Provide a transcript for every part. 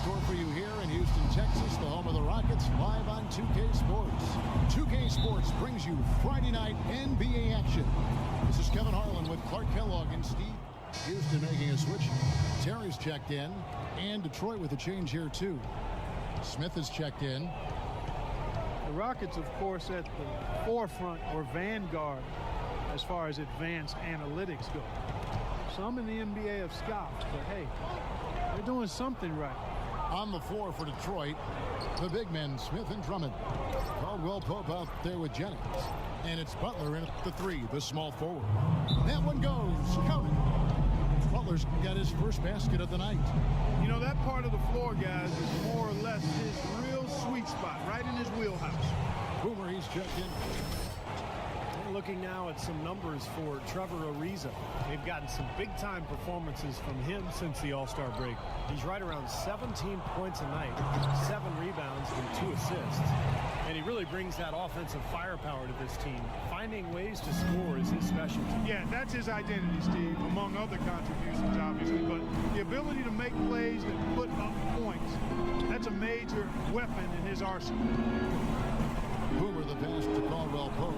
store for you here in Houston, Texas, the home of the Rockets, live on 2K Sports. 2K Sports brings you Friday night NBA action. This is Kevin Harlan with Clark Kellogg and Steve. Houston making a switch. Terry's checked in, and Detroit with a change here too. Smith is checked in. The Rockets, of course, at the forefront or vanguard as far as advanced analytics go. Some in the NBA have scoffed, but hey, they're doing something right. On the floor for Detroit, the big men, Smith and Drummond. Caldwell Pope out there with Jennings. And it's Butler in at the three, the small forward. That one goes. Count it. Butler's got his first basket of the night. You know, that part of the floor, guys, is more or less his real sweet spot, right in his wheelhouse. Boomer, he's checked in. We're looking now at some numbers for Trevor Ariza. They've gotten some big-time performances from him since the All-Star break. He's right around 17 points a night, 7 rebounds, and 2 assists. And he really brings that offensive firepower to this team. Finding ways to score is his specialty. Yeah, that's his identity, Steve, among other contributions, obviously. But the ability to make plays that put up points, that's a major weapon in his arsenal. Boomer the pass to Caldwell Pope.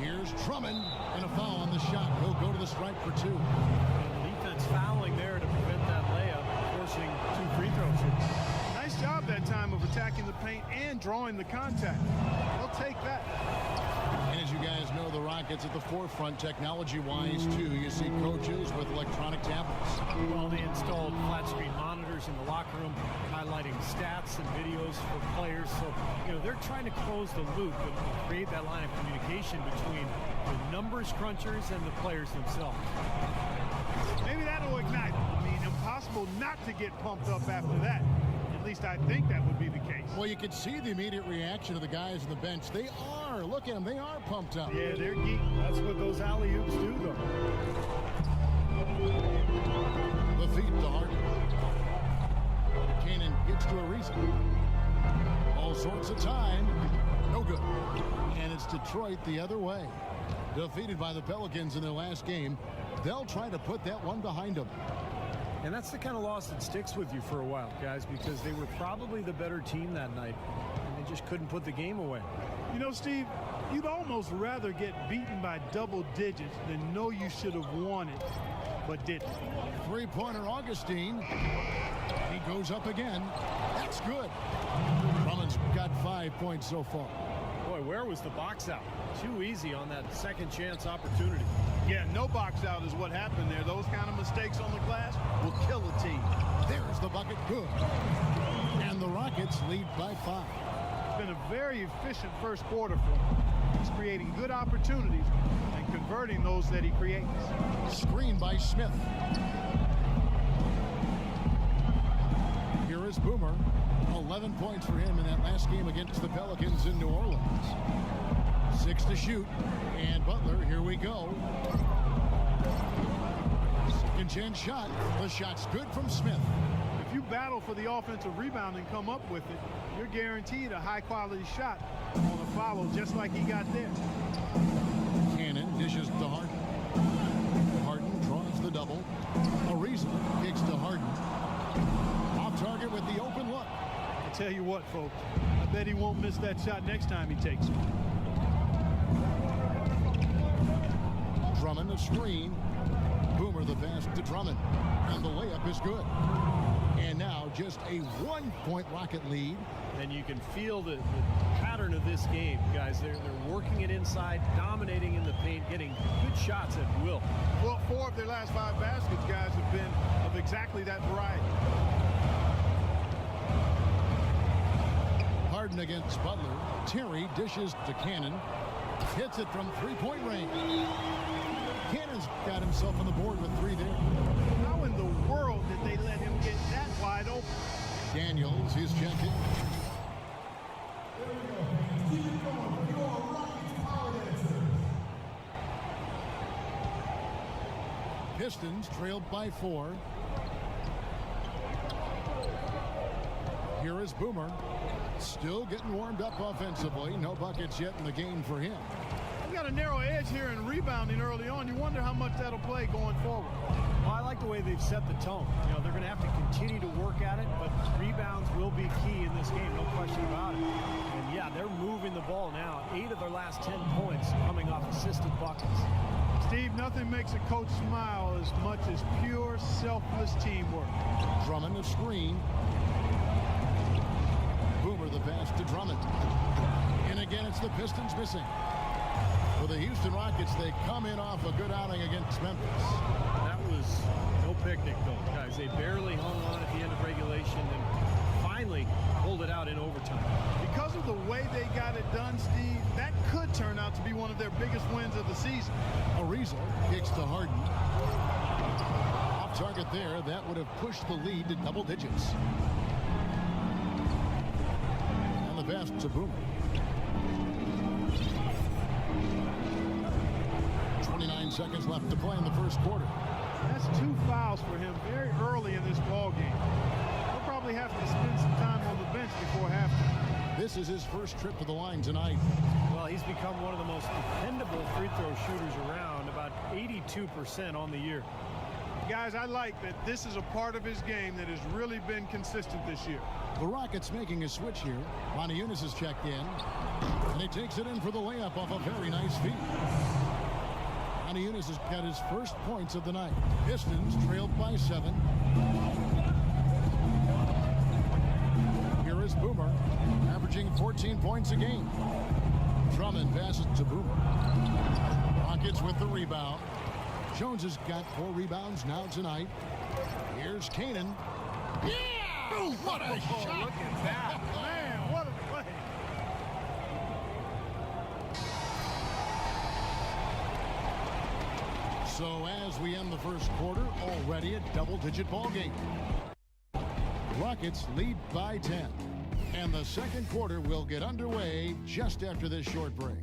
Here's Drummond, and a foul on the shot. He'll go to the stripe for 2. And defense fouling there to prevent that layup, forcing 2 free throws here. Nice job that time of attacking the paint and drawing the contact. They'll take that. And as you guys know, the Rockets at the forefront technology-wise, too. You see coaches with electronic tablets. Well, they installed flat-screen monitors in the locker room, highlighting stats and videos for players. So, you know, they're trying to close the loop and create that line of communication between the numbers crunchers and the players themselves. Maybe that'll ignite them. I mean, impossible not to get pumped up after that. At least I think that would be the case. Well, you can see the immediate reaction of the guys on the bench. They are. Look at them. They are pumped up. Yeah, they're geek. That's what those alley-oops do, though. The feet to Harden. Cannon gets to Ariza. All sorts of time. No good. And it's Detroit the other way. Defeated by the Pelicans in their last game. They'll try to put that one behind them. And that's the kind of loss that sticks with you for a while, guys, because they were probably the better team that night, and they just couldn't put the game away. You know, Steve, you'd almost rather get beaten by double digits than know you should have won it, but didn't. Three-pointer Augustine. He goes up again. That's good. Drummond's got 5 points so far. Boy, where was the box out? Too easy on that second chance opportunity. Yeah, no box out is what happened there. Those kind of mistakes on the glass will kill a team. There's the bucket. Good. And the Rockets lead by 5. It's been a very efficient first quarter for him. He's creating good opportunities and converting those that he creates. Screen by Smith. Here is Boomer. 11 points for him in that last game against the Pelicans in New Orleans. 6 to shoot. And Butler, here we go. Second chance shot. The shot's good from Smith. If you battle for the offensive rebound and come up with it, you're guaranteed a high-quality shot on a follow just like he got there. Cannon dishes to Harden. Harden draws the double. Ariza kicks to Harden. Off target with the open look. I tell you what, folks, I bet he won't miss that shot next time he takes it. Drummond a screen. Boomer the pass to Drummond. And the layup is good. And now just a 1-point Rocket lead. And you can feel the pattern of this game, guys. They're working it inside, dominating in the paint, getting good shots at will. Well, 4 of their last 5 baskets, guys, have been of exactly that variety. Harden against Butler. Terry dishes to Cannon. Hits it from 3-point range. Cannon's got himself on the board with 3 there. How in the world did they let him get that wide open? Daniels is checking. Pistons trailed by 4. Here is Boomer. Still getting warmed up offensively. No buckets yet in the game for him. they've got a narrow edge here in rebounding early on. You wonder how much that'll play going forward. Well, I like the way they've set the tone. You know, they're going to have to continue to work at it, but rebounds will be key in this game, no question about it. And yeah, they're moving the ball now. 8 of their last 10 points coming off assisted buckets. Steve, nothing makes a coach smile as much as pure, selfless teamwork. Drummond a screen. Boomer the pass to Drummond. And again, it's the Pistons missing. For the Houston Rockets, they come in off a good outing against Memphis. That was no picnic, though, guys. They barely hung on at the end of regulation and finally pulled it out in overtime. Because of the way they got it done, Steve, that could turn out to be one of their biggest wins of the season. Ariza kicks to Harden. Off target there. That would have pushed the lead to double digits. And the pass to Boomer. 29 seconds left to play in the first quarter. That's 2 fouls for him very early in this ball game. He'll probably have to spend some time on the bench before halftime. This is his first trip to the line tonight. Well, he's become one of the most dependable free throw shooters around, about 82% on the year. Guys, I like that this is a part of his game that has really been consistent this year. The Rockets making a switch here. Ronnie Eunice has checked in. And he takes it in for the layup off a very nice feed. Ronnie Eunice has got his first points of the night. Pistons trailed by 7. Here is Boomer, averaging 14 points a game. Drummond passes to Boomer. Rockets with the rebound. Jones has got 4 rebounds now tonight. Here's Kanan. Yeah! Oh, what a shot! Look at that. Man, what a play. So as we end the first quarter, already a double-digit ball game. Rockets lead by 10. And the second quarter will get underway just after this short break.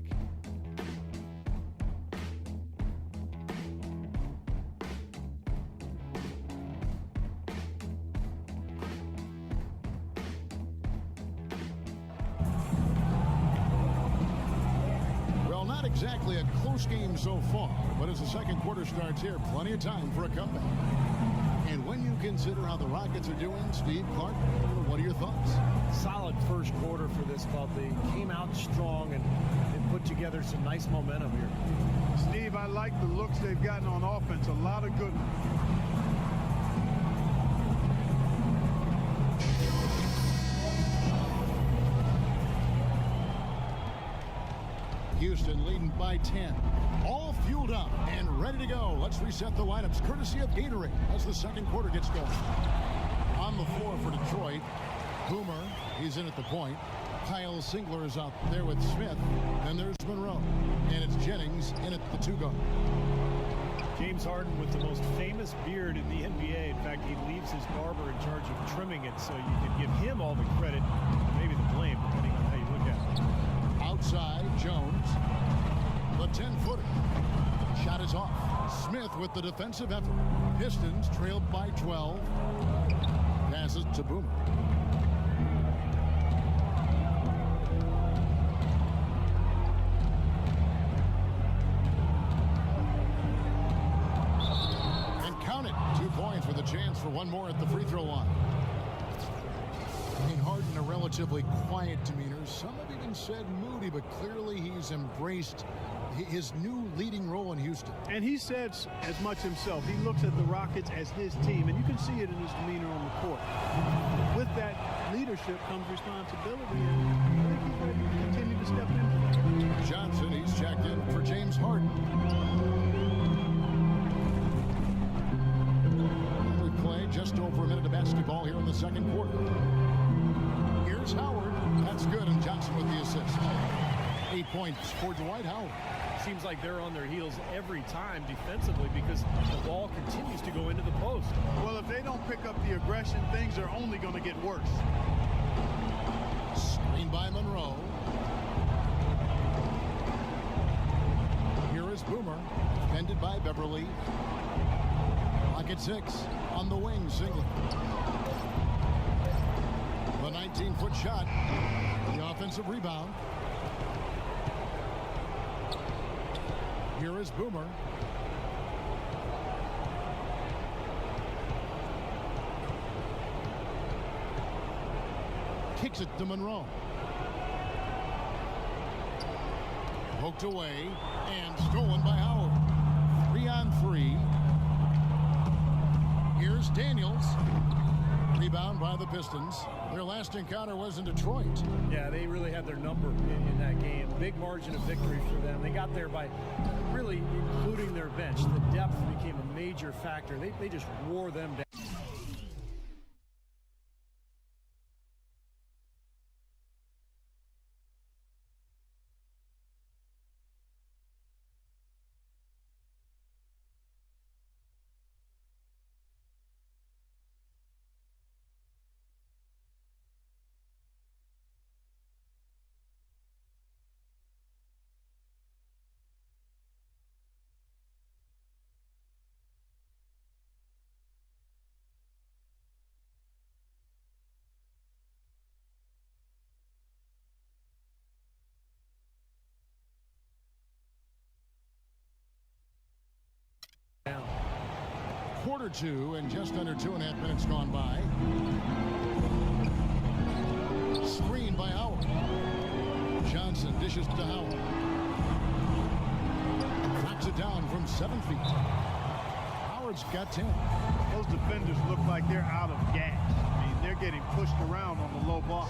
Well, not exactly a close game so far, but as the second quarter starts here, plenty of time for a comeback. And when you consider how the Rockets are doing, Steve, Clark, what are your thoughts? Solid first quarter for this club. They came out strong and put together some nice momentum here. Steve, I like the looks they've gotten on offense. A lot of good ones. Houston leading by 10. All fueled up and ready to go. Let's reset the lineups courtesy of Gatorade as the second quarter gets going. On the floor for Detroit, Boomer, he's in at the point. Kyle Singler is out there with Smith. And there's Monroe. And it's Jennings in at the 2-guard. James Harden with the most famous beard in the NBA. In fact, he leaves his barber in charge of trimming it, so you can give him all the credit, maybe the blame, depending on how you look at it. Outside, Jones. The 10-footer. Shot is off. Smith with the defensive effort. Pistons trailed by 12. Passes to Boomer. And count it. 2 points with a chance for one more at the free throw line. I mean, Harden, a relatively quiet demeanor. Some have even said moody, but clearly he's embraced his new leading role in Houston. And he said as much himself. He looks at the Rockets as his team, and you can see it in his demeanor on the court. With that leadership comes responsibility, and I think he's ready to continue to step in. Johnson, he's checked in for James Harden. We play just over a minute of basketball here in the second quarter. Here's Howard. That's good, and Johnson with the assist. 8 points for Dwight Howard. Seems like they're on their heels every time defensively because the ball continues to go into the post. Well, if they don't pick up the aggression, things are only going to get worse. Screen by Monroe. Here is Boomer, defended by Beverly. Clock at 6. On the wing, Singler. The 19-foot shot. The offensive rebound. Here is Boomer. Kicks it to Monroe. Poked away and stolen by Howard. 3-on-3. Here's Daniels. Rebound by the Pistons. Their last encounter was in Detroit. Yeah, they really had their number in that game. Big margin of victory for them. They got there by really including their bench. The depth became a major factor. They just wore them down. Quarter two and just under 2.5 minutes gone by. Screen by Howard. Johnson dishes to Howard. Knocks it down from 7 feet. Howard's got 10. Those defenders look like they're out of gas. I mean, they're getting pushed around on the low block.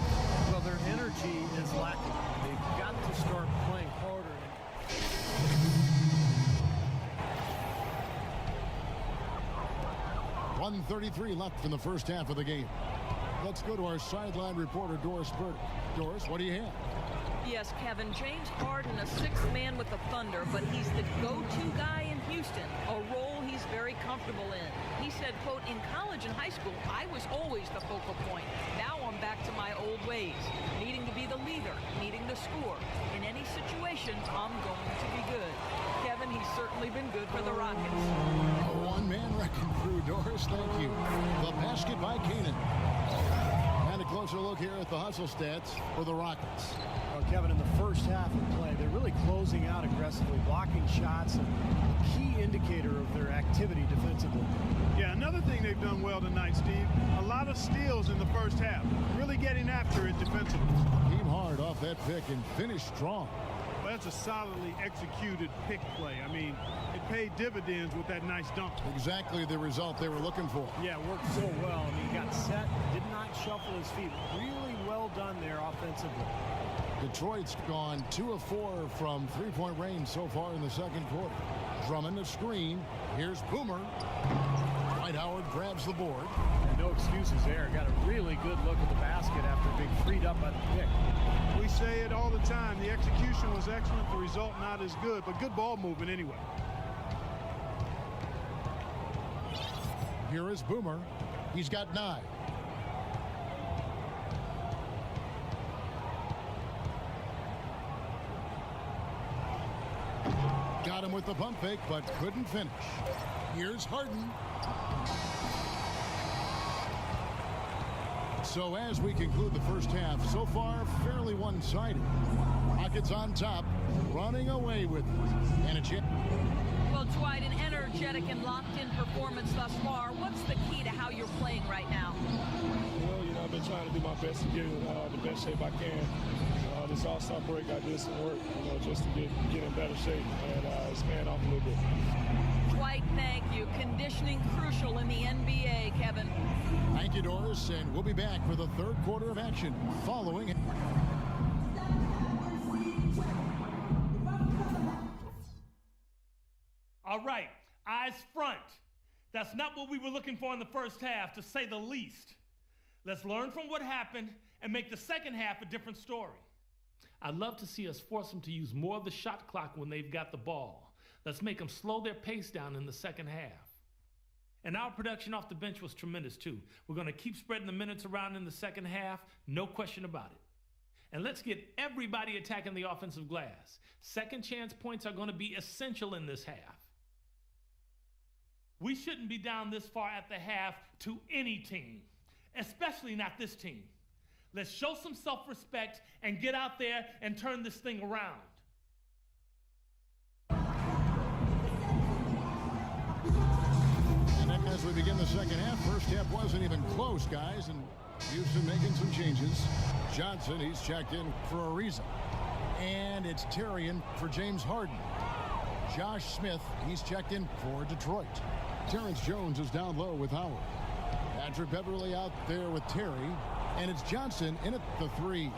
Well, their energy is lacking. They've got to start playing harder. 1:33 left in the first half of the game. Let's go to our sideline reporter, Doris Burke. Doris, what do you have? Yes, Kevin, James Harden, a sixth man with the Thunder, but he's the go-to guy in Houston, a role he's very comfortable in. He said, quote, in college and high school, I was always the focal point. Now I'm back to my old ways, needing to be the leader, needing to score. In any situation, I'm going to be good. Kevin, he's certainly been good for the Rockets. A one-man wrecking crew, Doris, thank you. The basket by Keenan. And a closer look here at the hustle stats for the Rockets. Well, Kevin, in the first half of play, they're really closing out aggressively, blocking shots, and a key indicator of their activity defensively. Yeah, another thing they've done well tonight, Steve, a lot of steals in the first half, really getting after it defensively. Team hard off that pick and finish strong. Well, that's a solidly executed pick play. I mean, it paid dividends with that nice dunk. Exactly the result they were looking for. Yeah, it worked so well. I mean, he got set, did not shuffle his feet. Really well done there offensively. Detroit's gone 2 of 4 from three-point range so far in the second quarter. Drummond a screen. Here's Boomer. Dwight Howard grabs the board. And no excuses there. Got a really good look at the basket after being freed up by the pick. We say it all the time. The execution was excellent. The result not as good, but good ball movement anyway. Here is Boomer. He's got 9. Got him with the pump fake, but couldn't finish. Here's Harden. So as we conclude the first half, so far fairly one-sided. Rockets on top, running away with it. And a chip. Well, Dwight, an energetic and locked-in performance thus far. What's the key to how you're playing right now? Well, you know, I've been trying to do my best to get in the best shape I can. This All-Star break, I did some work, you know, just to get in better shape and expand off a little bit. Dwight, thank you. Conditioning crucial in the NBA, Kevin. Thank you, Doris, and we'll be back for the third quarter of action following. All right, eyes front. That's not what we were looking for in the first half, to say the least. Let's learn from what happened and make the second half a different story. I'd love to see us force them to use more of the shot clock when they've got the ball. Let's make them slow their pace down in the second half. And our production off the bench was tremendous too. We're going to keep spreading the minutes around in the second half, no question about it. And let's get everybody attacking the offensive glass. Second chance points are going to be essential in this half. We shouldn't be down this far at the half to any team, especially not this team. Let's show some self-respect and get out there and turn this thing around. As we begin the second half, first half wasn't even close, guys, and Houston making some changes. Johnson, he's checked in for a reason. And it's Terry in for James Harden. Josh Smith, he's checked in for Detroit. Terrence Jones is down low with Howard. Patrick Beverly out there with Terry. And it's Johnson in at the 3.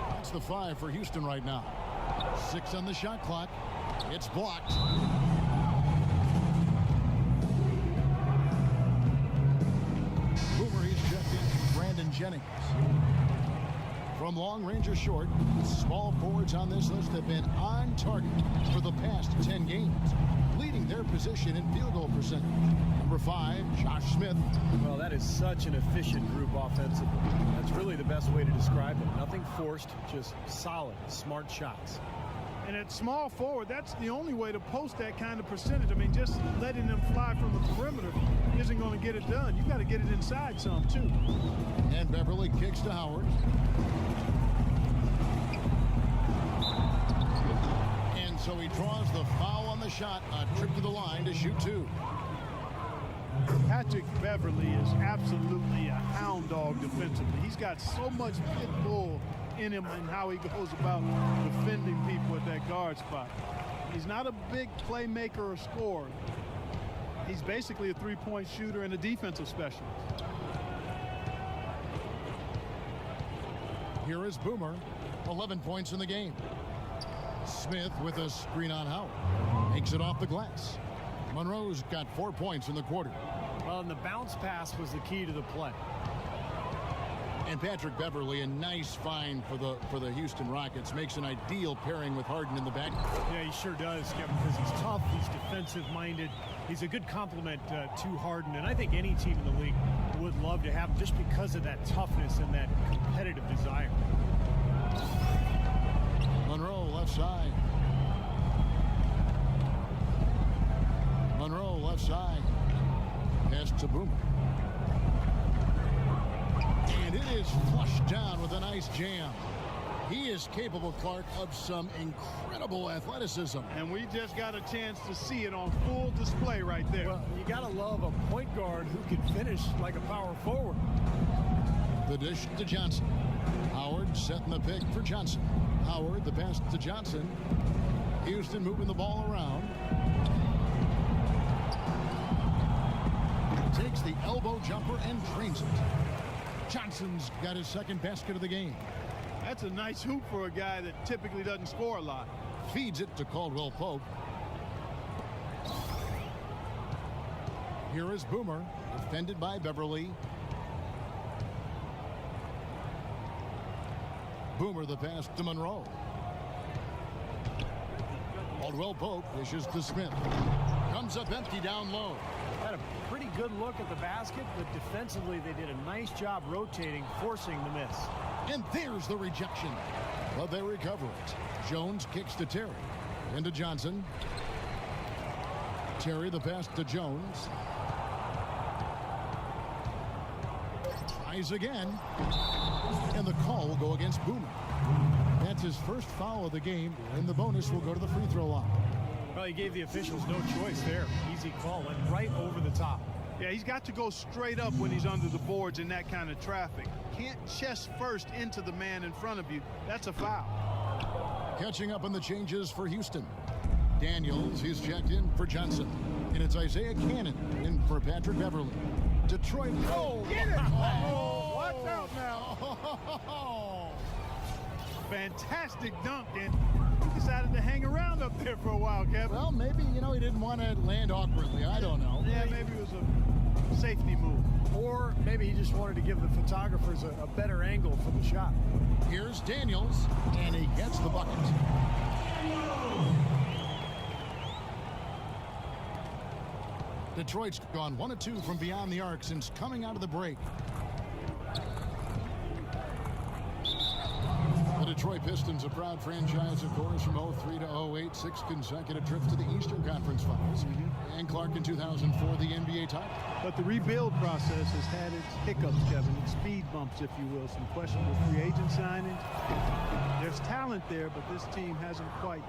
That's the 5 for Houston right now. 6 on the shot clock. It's blocked. Boomer, he's checked in for Brandon Jennings. From long range or short, small forwards on this list have been on target for the past 10 games, leading their position in field goal percentage. Number 5, Josh Smith. Well, that is such an efficient group offensively. That's really the best way to describe it. Nothing forced, just solid, smart shots. And at small forward, that's the only way to post that kind of percentage. I mean, just letting them fly from the perimeter isn't going to get it done. You've got to get it inside some, too. And Beverly kicks to Howard. And so he draws the foul on the shot, a trip to the line to shoot 2. Patrick Beverly is absolutely a hound dog defensively. He's got so much pit bull in him and how he goes about defending people at that guard spot. He's not a big playmaker or scorer. He's basically a three-point shooter and a defensive specialist. Here is Boomer, 11 points in the game. Smith with a screen on Howard. Makes it off the glass. Monroe's got 4 points in the quarter. Well, and the bounce pass was the key to the play. And Patrick Beverly, a nice find for the Houston Rockets, makes an ideal pairing with Harden in the back. Yeah, he sure does, Kevin, because he's tough, he's defensive-minded. He's a good complement to Harden, and I think any team in the league would love to have him just because of that toughness and that competitive desire. Monroe left side. Monroe left side. Pass to Boomer. And it is flushed down with a nice jam. He is capable, Clark, of some incredible athleticism. And we just got a chance to see it on full display right there. Well, you got to love a point guard who can finish like a power forward. The dish to Johnson. Howard setting the pick for Johnson. Howard, the pass to Johnson. Houston moving the ball around. Takes the elbow jumper and drains it. Johnson's got his second basket of the game. That's a nice hoop for a guy that typically doesn't score a lot. Feeds it to Caldwell Pope. Here is Boomer, defended by Beverly. Boomer, the pass to Monroe. Caldwell Pope dishes to Smith. Comes up empty down low. Had a pretty good look at the basket, but defensively they did a nice job rotating, forcing the miss. And there's the rejection. But they recover it. Jones kicks to Terry. Into Johnson. Terry, the pass to Jones. Tries again. And the call will go against Boomer. That's his first foul of the game, and the bonus will go to the free throw line. Well, he gave the officials no choice there. Easy call, went right over the top. Yeah, he's got to go straight up when he's under the boards in that kind of traffic. Can't chest first into the man in front of you. That's a foul. Catching up on the changes for Houston. Daniels, he's checked in for Johnson. And it's Isaiah Cannon in for Patrick Beverly. Detroit. Oh, get it! Oh, watch out now. Fantastic dunk, and he decided to hang around up there for a while, Kevin. Well, maybe, he didn't want to land awkwardly. I don't know. Yeah, maybe it was a safety move. Or maybe he just wanted to give the photographers a better angle for the shot. Here's Daniels, and he gets the bucket. Detroit's gone 1 of 2 from beyond the arc since coming out of the break. The Detroit Pistons, a proud franchise, of course, from 03 to 08, 6 consecutive trips to the Eastern Conference Finals. And Clark in 2004, the NBA title. But the rebuild process has had its hiccups, Kevin, its speed bumps, if you will. Some questionable free agent signings. There's talent there, but this team hasn't quite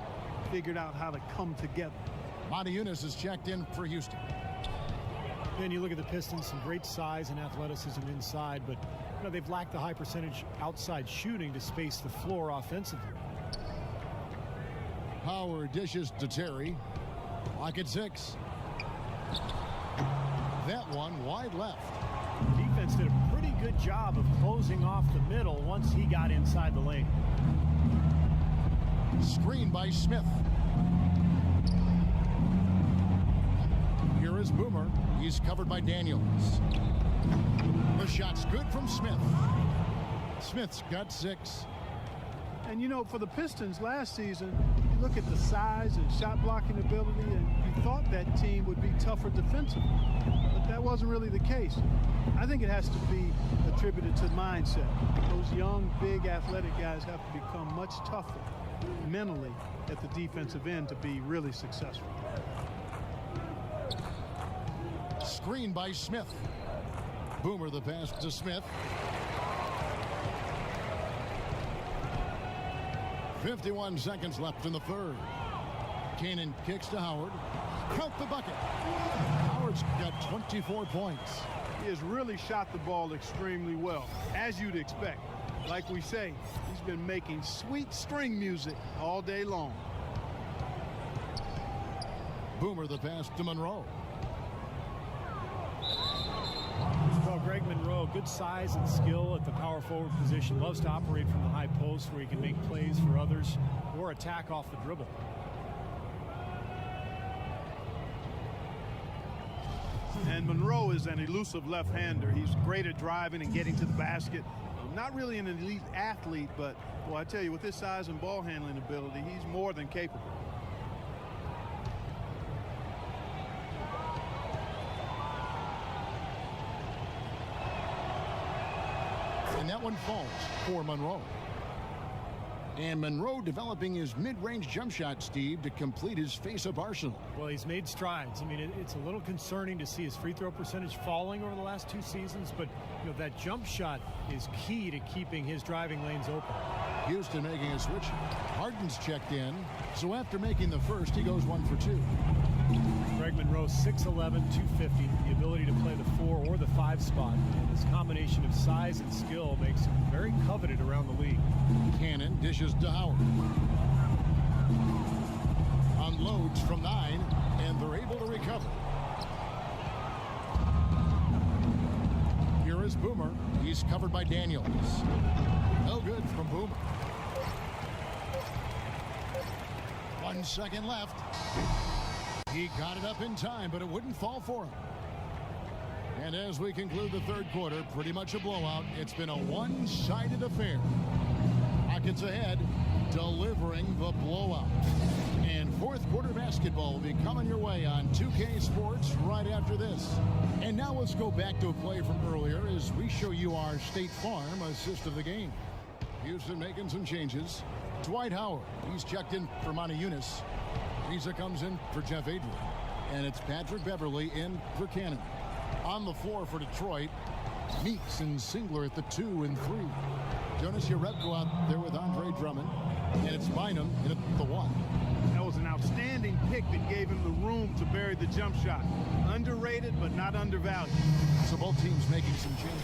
figured out how to come together. Monty Eunice is checked in for Houston. Then you look at the Pistons, some great size and athleticism inside, but they've lacked the high percentage outside shooting to space the floor offensively. Howard dishes to Terry. Lock at 6. That one wide left. Defense did a pretty good job of closing off the middle once he got inside the lane. Screen by Smith. Here is Boomer. He's covered by Daniels. The shot's good from Smith. Smith's got 6. And for the Pistons last season, you look at the size and shot blocking ability, and you thought that team would be tougher defensively. But that wasn't really the case. I think it has to be attributed to mindset. Those young, big, athletic guys have to become much tougher mentally at the defensive end to be really successful. Screen by Smith. Boomer the pass to Smith. 51 seconds left in the third. Kanan kicks to Howard. Count the bucket. Howard's got 24 points. He has really shot the ball extremely well, as you'd expect. Like we say, he's been making sweet string music all day long. Boomer the pass to Monroe. Well, Greg Monroe, good size and skill at the power forward position. Loves to operate from the high post where he can make plays for others or attack off the dribble. And Monroe is an elusive left-hander. He's great at driving and getting to the basket. Not really an elite athlete, but, well, I tell you, with his size and ball handling ability, he's more than capable. And that one falls for Monroe. And Monroe developing his mid-range jump shot, Steve, to complete his face-up arsenal. Well, he's made strides. I mean, it's a little concerning to see his free throw percentage falling over the last 2 seasons, but that jump shot is key to keeping his driving lanes open. Houston making a switch. Harden's checked in. So after making the first, he goes 1 for 2. Greg Monroe, 6'11", 250, the ability to play the 4 or the 5 spot. And this combination of size and skill makes him very coveted around the league. Cannon dishes to Howard. Unloads from 9, and they're able to recover. Here is Boomer. He's covered by Daniels. No good from Boomer. 1 second left. He got it up in time, but it wouldn't fall for him. And as we conclude the third quarter, pretty much a blowout. It's been a one-sided affair. Rockets ahead, delivering the blowout. And fourth quarter basketball will be coming your way on 2K Sports right after this. And now let's go back to a play from earlier as we show you our State Farm assist of the game. Houston making some changes. Dwight Howard, he's checked in for Monty Eunice. Reza comes in for Jeff Adrian. And it's Patrick Beverly in for Cannon. On the floor for Detroit, Meeks and Singler at the 2 and 3. Jonas Jerebko out there with Andre Drummond. And it's Bynum in at the 1. That was an outstanding pick that gave him the room to bury the jump shot. Underrated, but not undervalued. So both teams making some changes.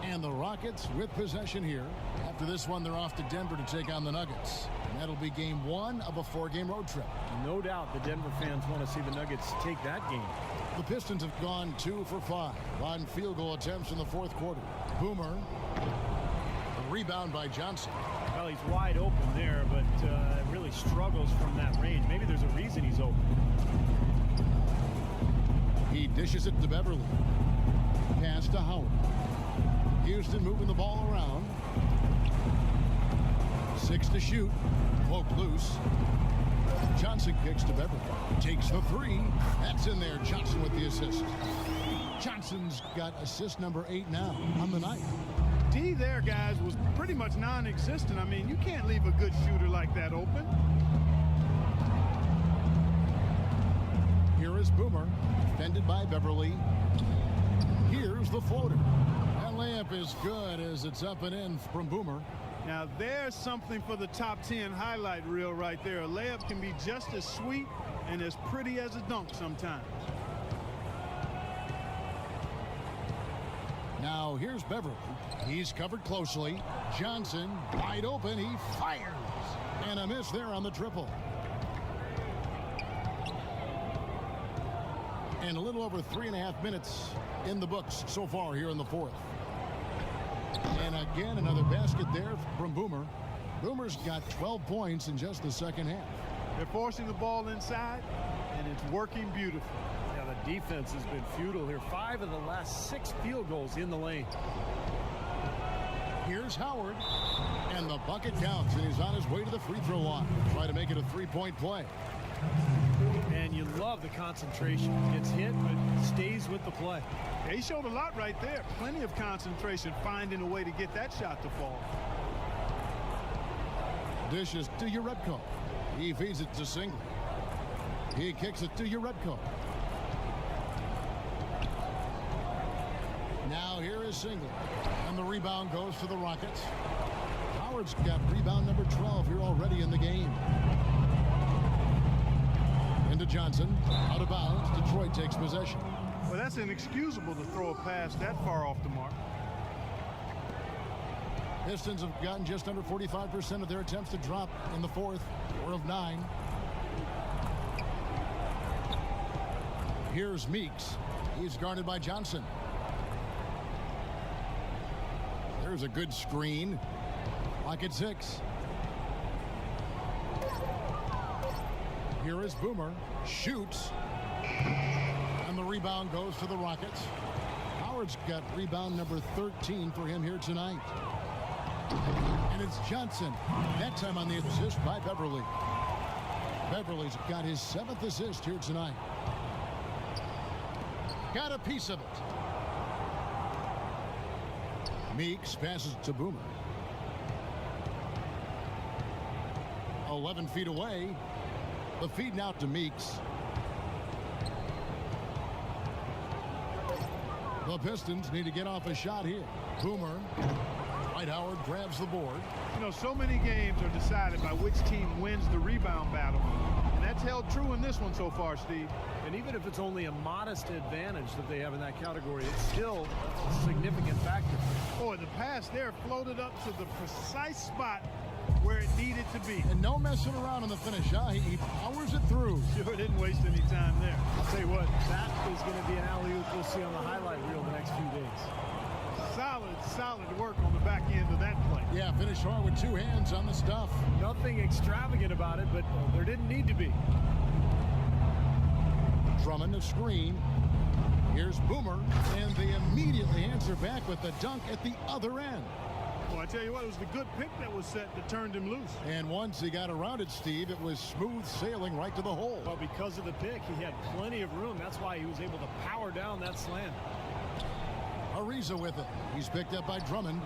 And the Rockets with possession here. After this one, they're off to Denver to take on the Nuggets. And that'll be game 1 of a 4-game road trip. No doubt the Denver fans want to see the Nuggets take that game. The Pistons have gone 2 for 5 on field goal attempts in the fourth quarter. Boomer. A rebound by Johnson. Well, he's wide open there, but really struggles from that range. Maybe there's a reason he's open. He dishes it to Beverly. Pass to Howard. Houston moving the ball around. 6 to shoot. Poked loose. Johnson kicks to Beverly. Takes the 3. That's in there. Johnson with the assist. Johnson's got assist number 8 now on the night. D there, guys, was pretty much non-existent. I mean, you can't leave a good shooter like that open. Here is Boomer. Defended by Beverly. Here's the floater. That layup is good as it's up and in from Boomer. Now there's something for the top 10 highlight reel right there. A layup can be just as sweet and as pretty as a dunk sometimes. Now here's Beverly. He's covered closely. Johnson wide open. He fires. And a miss there on the triple. And a little over 3.5 minutes in the books so far here in the fourth. And again, another basket there from Boomer. Boomer's got 12 points in just the second half. They're forcing the ball inside, and it's working beautifully. Yeah, the defense has been futile here. 5 of the last 6 field goals in the lane. Here's Howard, and the bucket counts, and he's on his way to the free throw line. Try to make it a 3-point play. And you love the concentration. Gets hit, but stays with the play. Yeah, he showed a lot right there. Plenty of concentration, finding a way to get that shot to fall. Dishes to Urebko. He feeds it to Singley. He kicks it to Urebko. Now here is Singley. And the rebound goes to the Rockets. Howard's got rebound number 12 here already in the game. Into Johnson. Out of bounds. Detroit takes possession. Well, that's inexcusable to throw a pass that far off the mark. Pistons have gotten just under 45% of their attempts to drop in the fourth. 4 of 9. Here's Meeks. He's guarded by Johnson. There's a good screen. Lock at 6. Here is Boomer. Shoots. And the rebound goes to the Rockets. Howard's got rebound number 13 for him here tonight. And it's Johnson. That time on the assist by Beverly. Beverly's got his 7th assist here tonight. Got a piece of it. Meeks passes to Boomer. 11 feet away. The feed now to Meeks. The Pistons need to get off a shot here. Boomer. Dwight Howard grabs the board. You know, so many games are decided by which team wins the rebound battle. And that's held true in this one so far, Steve. And even if it's only a modest advantage that they have in that category, it's still a significant factor. Boy, the pass there floated up to the precise spot where it needed to be. And no messing around in the finish, huh? He powers it through. Sure didn't waste any time there. I'll tell you what, that is going to be an alley-oop we'll see on the highlight reel the next few days. Solid work on the back end of that play. Yeah, finished hard with 2 hands on the stuff. Nothing extravagant about it, but there didn't need to be. Drummond the screen. Here's Boomer, and they immediately answer back with the dunk at the other end. Well, I tell you what, it was the good pick that was set that turned him loose. And once he got around it, Steve, it was smooth sailing right to the hole. Well, because of the pick, he had plenty of room. That's why he was able to power down that slam. Ariza with it. He's picked up by Drummond.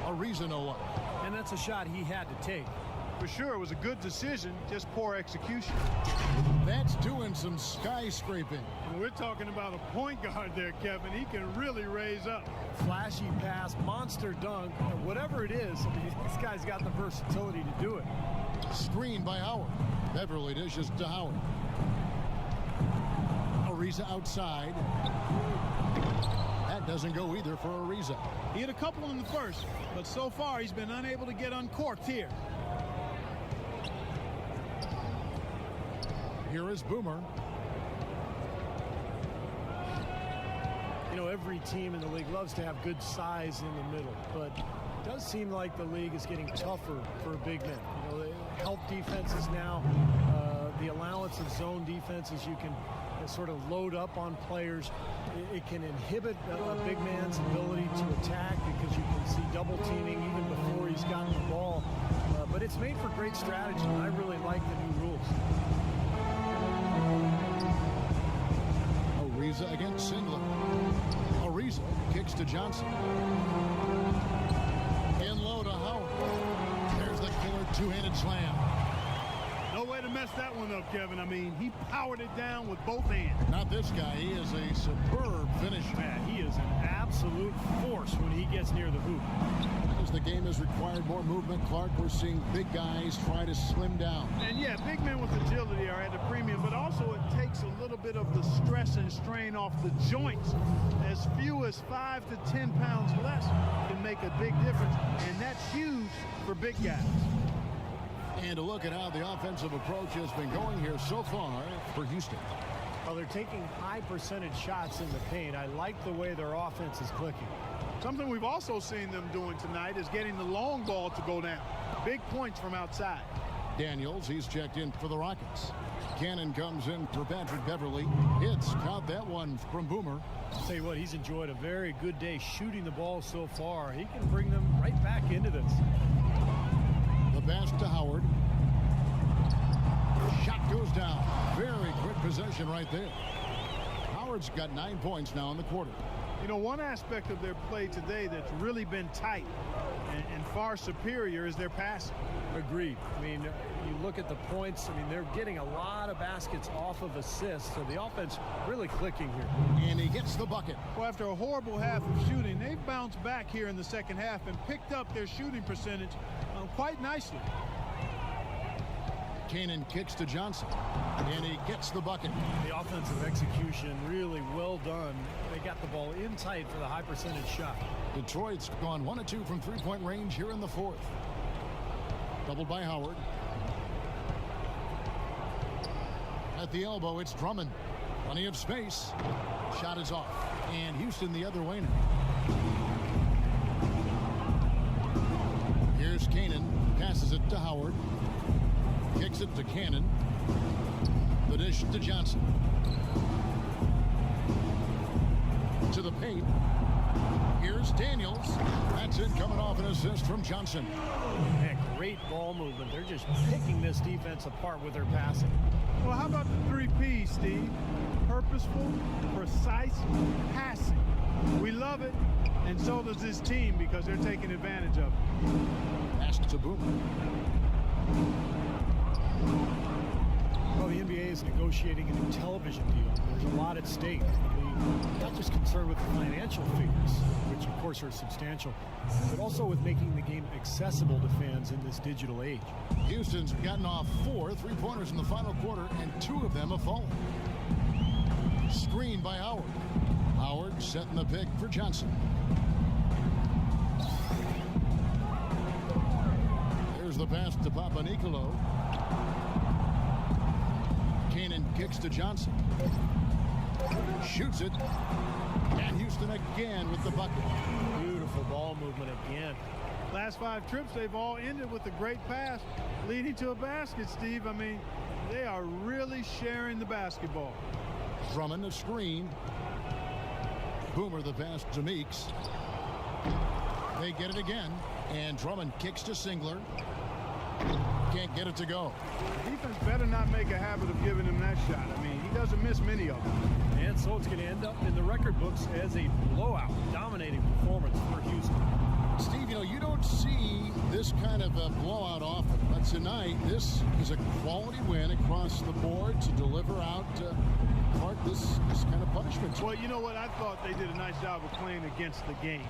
Ariza no look. And that's a shot he had to take. For sure, it was a good decision, just poor execution. That's doing some skyscraping. And we're talking about a point guard there, Kevin. He can really raise up. Flashy pass, monster dunk, whatever it is, I mean, this guy's got the versatility to do it. Screen by Howard. Beverly dishes to Howard. Ariza outside. That doesn't go either for Ariza. He had a couple in the first, but so far he's been unable to get uncorked here. Here is Boomer. You know, every team in the league loves to have good size in the middle, but it does seem like the league is getting tougher for big men. You know, help defenses now, the allowance of zone defenses, you can sort of load up on players. It can inhibit a big man's ability to attack because you can see double teaming even before he's gotten the ball. But it's made for great strategy, and I really like the new rules. Ariza against Singley. Ariza kicks to Johnson. In low to Howard. There's the killer 2-handed slam. No way to mess messed that one up, Kevin. I mean, he powered it down with both hands. Not this guy. He is a superb finisher. Man, he is an absolute force when he gets near the hoop. As the game has required more movement, Clark, we're seeing big guys try to slim down. And yeah, big men with agility are at a premium, but also it takes a little bit of the stress and strain off the joints. As few as 5 to 10 pounds less can make a big difference, and that's huge for big guys. And to look at how the offensive approach has been going here so far for Houston. Well, they're taking high percentage shots in the paint. I like the way their offense is clicking. Something we've also seen them doing tonight is getting the long ball to go down. Big points from outside. Daniels, he's checked in for the Rockets. Cannon comes in for Patrick Beverly. Hits, count that one from Boomer. I'll tell you what, he's enjoyed a very good day shooting the ball so far. He can bring them right back into this. The pass to Howard. Shot goes down. Very quick possession right there. Howard's got 9 points now in the quarter. You know, one aspect of their play today that's really been tight and far superior is their passing. Agreed. I mean, you look at the points, I mean, they're getting a lot of baskets off of assists, so the offense really clicking here. And he gets the bucket. Well, after a horrible half of shooting, they've bounced back here in the second half and picked up their shooting percentage quite nicely. Cannon kicks to Johnson, and he gets the bucket. The offensive execution really well done. They got the ball in tight for the high percentage shot. Detroit's gone 1 of 2 from three-point range here in the fourth. Doubled by Howard. At the elbow, it's Drummond. Plenty of space. Shot is off. And Houston the other way now. Here's Cannon. Passes it to Howard. Kicks it to Cannon. The dish to Johnson. To the paint. Here's Daniels. That's it, coming off an assist from Johnson. Man, great ball movement. They're just picking this defense apart with their passing. Well, how about the 3 P's, Steve? Purposeful, precise, passing. We love it, and so does this team because they're taking advantage of it. Pass to Boomer. Well, the NBA is negotiating a new television deal. There's a lot at stake. They're not just concerned with the financial figures, which of course are substantial, but also with making the game accessible to fans in this digital age. Houston's gotten off 4 3-pointers in the final quarter, and 2 of them have fallen. Screen by Howard. Howard setting the pick for Johnson. There's the pass to Papanicolaou. Cannon kicks to Johnson. Shoots it. And Houston again with the bucket. Beautiful ball movement again. Last 5 trips, they've all ended with a great pass leading to a basket, Steve. I mean, they are really sharing the basketball. Drummond a screen. Boomer the pass to Meeks. They get it again. And Drummond kicks to Singler. Can't get it to go. The defense better not make a habit of giving him that shot. I mean, he doesn't miss many of them. And so it's going to end up in the record books as a blowout, dominating performance for Houston. Steve, you know, you don't see this kind of a blowout often, but tonight this is a quality win across the board to deliver out Clark this kind of punishment. Well, you know what? I thought they did a nice job of playing against the game.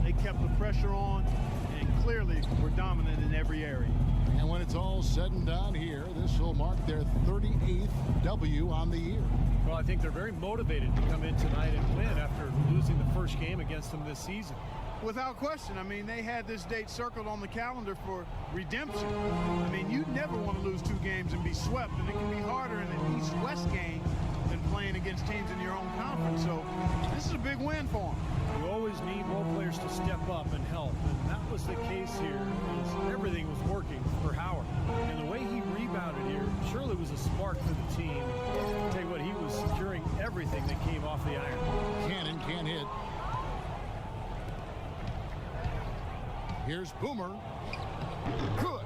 They kept the pressure on and clearly were dominant in every area. And when it's all said and done here, this will mark their 38th W on the year. Well, I think they're very motivated to come in tonight and win after losing the first game against them this season. Without question. I mean, they had this date circled on the calendar for redemption. I mean, you never want to lose 2 games and be swept, and it can be harder in an East-West game than playing against teams in your own conference. So this is a big win for them. You always need role players to step up and help, and that was the case here. Everything was working for Howard, and the way he rebounded here surely was a spark for the team. I'll tell you what, he was securing everything that came off the iron. Cannon can't hit. Here's Boomer. Good.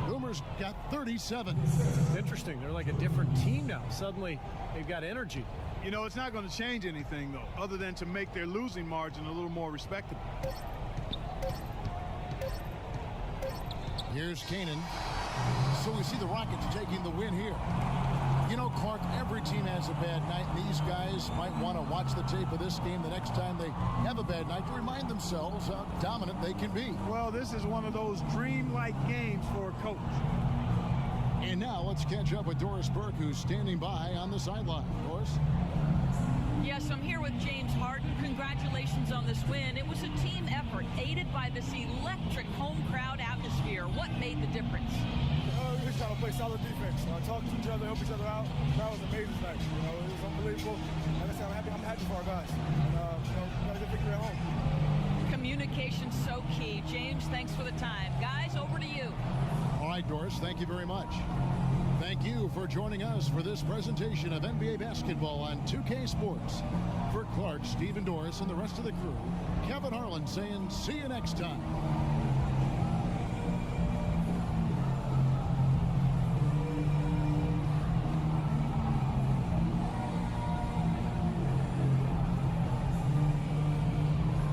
Boomer's got 37. It's interesting. They're like a different team now. Suddenly, they've got energy. You know, it's not going to change anything, though, other than to make their losing margin a little more respectable. Here's Cannon. So we see the Rockets taking the win here. You know, Clark, every team has a bad night, and these guys might want to watch the tape of this game the next time they have a bad night to remind themselves how dominant they can be. Well, this is one of those dreamlike games for a coach. And now let's catch up with Doris Burke, who's standing by on the sideline. Doris? Yes, I'm here with James Harden. Congratulations on this win. It was a team effort, aided by this electric home crowd atmosphere. What made the difference? We just trying to play solid defense. Talk to each other, help each other out. That was amazing tonight. It was unbelievable. Like I said, I'm happy for our guys. And, we got a good victory at home. Communication's so key. James, thanks for the time. Guys, over to you. All right, Doris, thank you very much. Thank you for joining us for this presentation of NBA basketball on 2K Sports. For Clark, Steve, and Doris, and the rest of the crew, Kevin Harlan saying see you next time.